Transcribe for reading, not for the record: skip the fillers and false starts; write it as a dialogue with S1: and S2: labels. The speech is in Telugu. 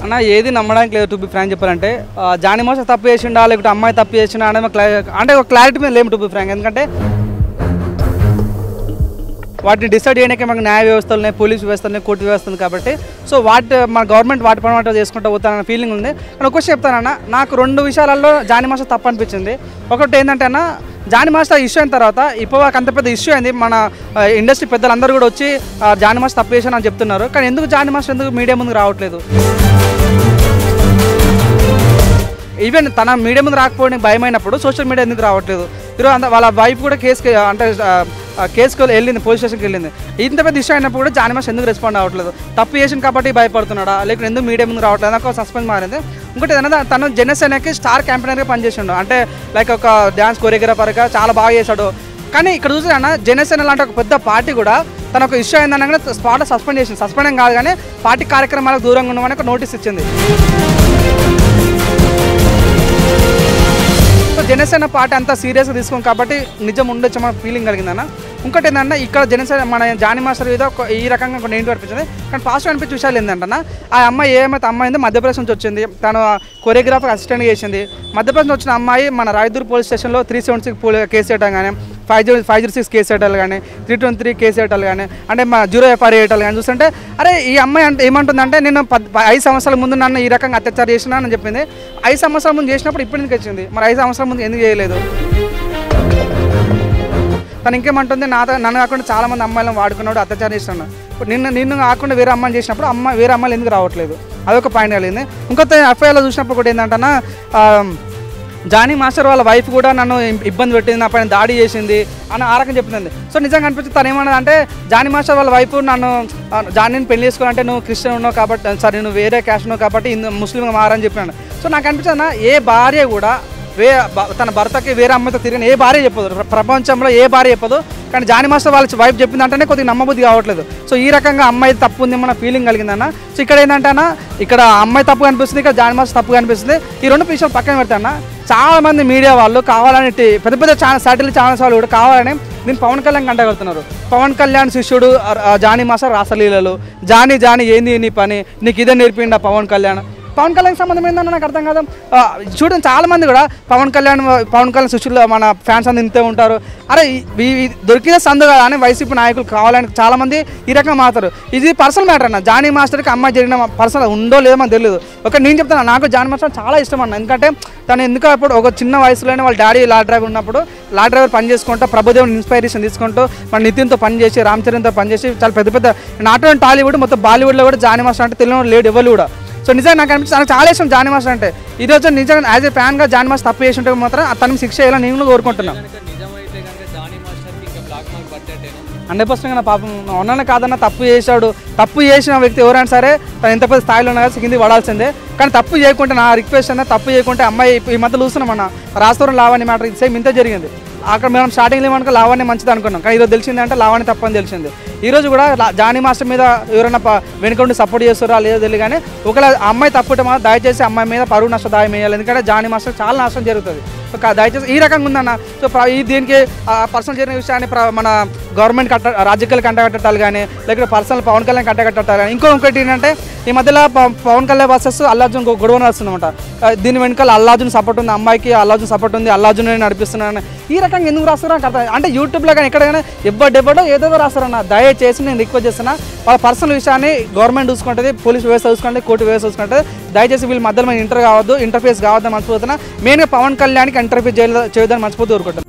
S1: అన్న ఏది నమ్మడానికి లేదు. టు బి ఫ్రాంక్ చెప్పాలంటే జానీ మాస్టర్ తప్పు చేసిండా లేకపోతే అమ్మాయి తప్పు చేసిండా అంటే ఒక క్లారిటీ మీద లేము. టు బి ఫ్రాంక్ ఎందుకంటే వాటిని డిసైడ్ చేయడానికి మాకు న్యాయ వ్యవస్థలనే, పోలీస్ వ్యవస్థలనే, కోర్టు వ్యవస్థ ఉంది కాబట్టి సో మన గవర్నమెంట్ వాటి పని చేసుకుంటూ పోతానన్న ఫీలింగ్ ఉంది. కానీ ఒక క్వశ్చన్ చెప్తానన్న, నాకు 2 విషయాలలో జానీ మాస్టర్ తప్పు అనిపించింది. ఒకటి ఏంటంటే అన్న, జానీ మాస్టర్ ఇష్యూ అయిన తర్వాత ఇప్పుడు అంత పెద్ద ఇష్యూ అయింది, మన ఇండస్ట్రీ పెద్దలందరూ కూడా వచ్చి జానీ మాస్టర్ తప్పు చేశాను అని చెప్తున్నారు. కానీ ఎందుకు జానీ మాస్టర్ ఎందుకు మీడియా ముందుకు రావట్లేదు? ఈవెన్ తన మీడియా ముందు రాకపోవడానికి భయమైనప్పుడు సోషల్ మీడియా ఎందుకు రావట్లేదు? ఈరోజు వాళ్ళ వైఫ్ కూడా కేసుకు వెళ్ళింది, పోలీస్ స్టేషన్కి వెళ్ళింది. ఇంత పెద్ద ఇష్యూ అయినప్పుడు కూడా జానీ మాస్టర్ ఎందుకు రెస్పాండ్ అవ్వట్లేదు? తప్పు చేసిన కాబట్టి భయపడుతున్నాడా లేకపోతే ఎందుకు మీడియా ముందు రావట్లేదు? నాకు సస్పెన్స్ మారింది. ఇంకోటి ఏదైనా తను జనసేనకి స్టార్ క్యాంపెయినర్గా పనిచేసిండు, అంటే లైక్ ఒక డ్యాన్స్ కొరియోగ్రాఫర్గా చాలా బాగా చేశాడు. కానీ ఇక్కడ చూసిన జనసేన లాంటి ఒక పెద్ద పార్టీ కూడా తన ఒక ఇష్యూ అయిందనగానే స్పాట్లో సస్పెండ్ చేసింది. సస్పెండ్ ఏం కాదు కానీ పార్టీ కార్యక్రమాలకు దూరంగా ఉండమని ఒక నోటీస్ ఇచ్చింది. జనసేన పార్టీ అంతా సీరియస్గా తీసుకోండి కాబట్టి నిజం ఉండొచ్చు మన ఫీలింగ్ కలిగిందన్న. ఇంకోటి ఏంటంటే ఇక్కడ జనసేన మన జానీ మాస్టర్ మీద ఈ రకంగా కొన్ని ఏంటి అనిపించింది. కానీ పాజిటివ్ అనిపించే విషయాలు ఏంటంటే ఆ అమ్మాయి ఏమైతే అమ్మాయి మధ్యప్రదేశ్ నుంచి వచ్చింది, తను కొరియోగ్రాఫర్ అసిస్టెంట్ చేసింది. మధ్యప్రదేశ్ నుంచి వచ్చిన అమ్మాయి మన రాయదుర్గ్ పోలీస్ స్టేషన్లో 376 కేసు వేయటం కానీ, 506 కేసు వేయటాలు కానీ, 323 కేసు వేయటాలు కానీ, అంటే మా 0 FIR వేయటాలు కానీ చూస్తుంటే అరే ఈ అమ్మాయి అంటే ఏమంటుందంటే నేను 5 సంవత్సరాల ముందు నన్ను ఈ రకంగా అత్యాచారం చేసినా అని చెప్పింది. 5 సంవత్సరాల ముందు చేసినప్పుడు ఇప్పుడు ఎందుకు వచ్చింది? మరి 5 సంవత్సరాల ముందు ఎందుకు చేయలేదు? తను ఇంకేమంటుంది, నన్ను కాకుండా చాలామంది అమ్మాయిలను వాడుకున్నాడు, అత్యాచారం చేస్తున్నాడు. నిన్ను కాకుండా వేరే అమ్మాయిని చేసినప్పుడు వేరే అమ్మాయిలు ఎందుకు రావట్లేదు? అదొక పాయింట్ కలిగింది. ఇంకొక FIRలో చూసినప్పుడు కూడా ఏంటంటే జానీ మాస్టర్ వాళ్ళ వైఫ్ కూడా నన్ను ఇబ్బంది పెట్టింది, నా పైన దాడి చేసింది అని ఆ రకం చెప్తుంది. సో నిజంగా అనిపించింది తను ఏమన్నది అంటే జానీ మాస్టర్ వాళ్ళ వైఫ్ జానీని పెళ్లి చేసుకోవాలంటే నువ్వు క్రిస్టియన్ ఉన్నావు కాబట్టి, సరే నువ్వు వేరే క్యాస్ట్ ఉన్నావు కాబట్టి ముస్లింగా మారని చెప్పాను. సో నాకు అనిపించింది ఏ భార్య కూడా తన భర్తకి వేరే అమ్మాయితో తిరిగిన ఏ భార్య చెప్పదు, ప్రపంచంలో ఏ భార్య చెప్పదు. కానీ జానీ మాస్టర్ వాళ్ళ వైఫ్ చెప్పిందంటేనే కొద్దిగా నమ్మబుద్ధి కావట్లేదు. సో ఈ రకంగా అమ్మాయి తప్పు ఉంది మన ఫీలింగ్ కలిగిందన్న. సో ఇక్కడ ఏంటంటే ఇక్కడ అమ్మాయి తప్పు కనిపిస్తుంది, ఇక్కడ జానీ మాస్టర్ తప్పు కనిపిస్తుంది. ఈ 2 విషయాలు పక్కన పెడతాను. చాలామంది మీడియా వాళ్ళు కావాలని పెద్ద పెద్ద శాటిలైట్ ఛానల్స్ వాళ్ళు కూడా కావాలని దీన్ని పవన్ కళ్యాణ్ కంటగలుగుతున్నారు. పవన్ కళ్యాణ్ శిష్యుడు జానీ మాస్టర్ రాసలీలలు, జానీ ఏంది నీ పని, నీకు ఇదే నేర్పిండా పవన్ కళ్యాణ్ సంబంధం ఏందన్న నాకు అర్థం కాదు. చూడండి చాలామంది కూడా పవన్ కళ్యాణ్ శిష్యులు మన ఫ్యాన్స్ అంతా ఇంతే ఉంటారు. అరే దొరికిన సందు కదా అని వైసీపీ నాయకులు కావాలని చాలామంది ఈ రకంగా మాట్లాడతారు. ఇది పర్సనల్ మ్యాటర్ అన్న. జానీ మాస్టర్కి అమ్మాయి జరిగిన పర్సనల్ ఉందో లేదో మనకు తెలియదు. నేను చెప్తాను, నాకు జానీ మాస్టర్ చాలా ఇష్టం అన్న. ఎందుకంటే తను ఎందుకు అప్పుడు ఒక చిన్న వయసులోనే వాళ్ళ డాడీ లారీ డ్రైవర్ ఉన్నప్పుడు లారీ డ్రైవర్ పని చేసుకుంటూ ప్రభుదేవుని ఇన్స్పైరేషన్ తీసుకుంటూ మన నితిన్తో పనిచేసి, రామ్ చరణ్తో పనిచేసి చాలా పెద్ద నాట్ ఓన్లీ టాలీవుడ్ మొత్తం బాలీవుడ్లో కూడా జానీ మాస్టర్ అంటే తెలియని లేడు ఎవరు కూడా. సో నిజంగా నాకు అనిపిస్తుంది, నాకు చాలా ఇష్టం జానీ మాస్టర్ అంటే. ఈరోజు నిజంగా యాజ్ ఏ ఫ్యాన్గా జానీ మాస్టర్ తప్పు చేసి ఉంటే మాత్రం తనకి శిక్ష చేయాలని నేను కోరుకుంటున్నాను. 100% పాపం ఉన్నాను కాదన్న, తప్పు చేసిన వ్యక్తి ఎవరైనా సరే తను ఎంత పెద్ద స్థాయిలో ఉన్నా కానీ కింది పడాల్సిందే. కానీ తప్పు చేయకుంటే నా రిక్వెస్ట్ అన్న, తప్పు చేయకుంటే అమ్మాయి ఈ మధ్య చూస్తున్నామన్న రాస్తూరం లావణ్య మ్యాటర్ ఇది సేమ్ ఇంతే జరిగింది. అక్కడ మనం స్టార్టింగ్లో ఏమనుకో లావణ్య మంచిది అనుకున్నాం, కానీ ఈరోజు తెలిసింది అంటే లావణ్య తప్పని తెలిసింది. ఈరోజు కూడా జానీ మాస్టర్ మీద ఎవరైనా వెనుకండి సపోర్ట్ చేస్తారా లేదో తెలియదు. కానీ ఒకవేళ అమ్మాయి తప్పుంటే మాత్రం దయచేసి అమ్మాయి మీద పరువు నష్టం దాయం వేయాలి. ఎందుకంటే జానీ మాస్టర్ చాలా నష్టం జరుగుతుంది. దయచేసి ఈ రకంగా ఉందన్న. సో దీనికి పర్సనల్ జరిగిన విషయాన్ని మన గవర్నమెంట్ రాజకీయాలు కంటగట్టాలి కానీ, లేకపోతే పర్సనల్ పవన్ కళ్యాణ్ కంటగట్టాలి కానీ. ఇంకొకటి ఏంటంటే ఈ మధ్యలో పవన్ కళ్యాణ్ వర్సెస్ అల్లార్జున్ గొడవ వస్తుందన్నమాట. దీని వెనకాల అల్లార్జున్ సపోర్ట్ ఉంది, అమ్మాయికి అల్లార్జున్ సపోర్ట్ ఉంది, అల్లార్జున్ నడిపిస్తున్నాను. ఈ రకంగా ఎందుకు రాస్తారో నాకు అర్థం. అంటే యూట్యూబ్లో కానీ ఎక్కడైనా ఎవ్వడో ఏదో రాస్తారన్న. దయచేసి నేను రిక్వెస్ట్ చేస్తున్నా, వాళ్ళ పర్సనల్ విషయాన్ని గవర్నమెంట్ చూసుకుంటుంది, పోలీస్ వ్యవస్థ చూసుకుంటుంది, కోర్టు వ్యవస్థ చూసుకుంటుంది. దయచేసి వీళ్ళ మధ్యలో ఇంటర్ఫేస్ కావద్దని మర్చిపోతున్నా. మెయిన్గా పవన్ కళ్యాణ్కి ఇంటర్ఫేస్ చేయొద్దని మర్చిపోతూ కోరుకుంటున్నాను.